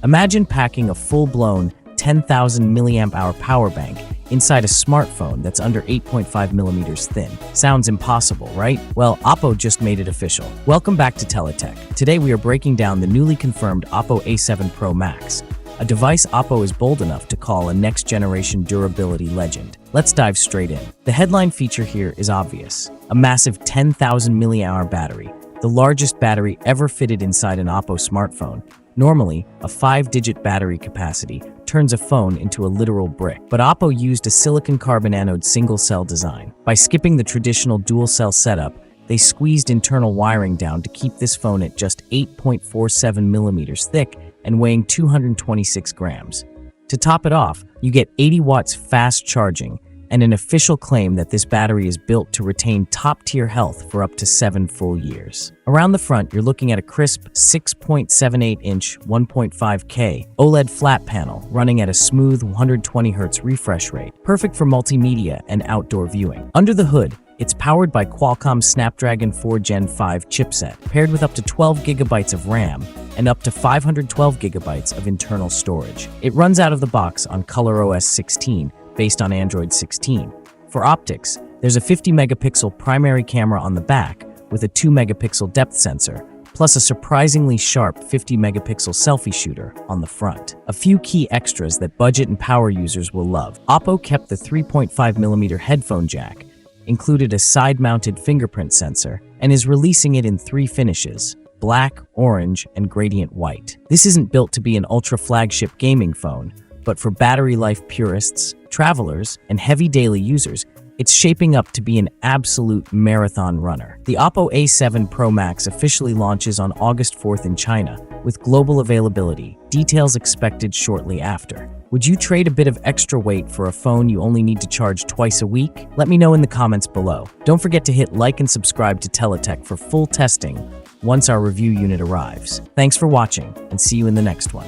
Imagine packing a full-blown 10,000 milliamp hour power bank inside a smartphone that's under 8.5 millimeters thin. Sounds impossible, right? Well, OPPO just made it official. Welcome back to Teletech. Today we are breaking down the newly confirmed OPPO A7 Pro Max, a device OPPO is bold enough to call a next-generation durability legend. Let's dive straight in. The headline feature here is obvious: a massive 10,000 mAh battery, the largest battery ever fitted inside an OPPO smartphone. Normally, a 5-digit battery capacity turns a phone into a literal brick, but OPPO used a silicon carbon anode single-cell design. By skipping the traditional dual-cell setup, they squeezed internal wiring down to keep this phone at just 8.47 millimeters thick and weighing 226 grams. To top it off, you get 80 watts fast charging and an official claim that this battery is built to retain top-tier health for up to 7 full years. Around the front, you're looking at a crisp 6.78-inch 1.5K OLED flat panel running at a smooth 120Hz refresh rate, perfect for multimedia and outdoor viewing. Under the hood, it's powered by Qualcomm's Snapdragon 4 Gen 5 chipset, paired with up to 12 gigabytes of RAM and up to 512 gigabytes of internal storage. It runs out of the box on Colorways 16, based on Android 16. For optics, there's a 50-megapixel primary camera on the back with a 2-megapixel depth sensor, plus a surprisingly sharp 50-megapixel selfie shooter on the front. A few key extras that budget and power users will love. OPPO kept the 3.5mm headphone jack, included a side-mounted fingerprint sensor, and is releasing it in 3 finishes: black, orange, and gradient white. This isn't built to be an ultra-flagship gaming phone, but for battery life purists, travelers, and heavy daily users, it's shaping up to be an absolute marathon runner. The OPPO A7 Pro Max officially launches on August 4th in China, with global availability, details expected shortly after. Would you trade a bit of extra weight for a phone you only need to charge twice a week? Let me know in the comments below. Don't forget to hit like and subscribe to Teletech for full testing once our review unit arrives. Thanks for watching, and see you in the next one.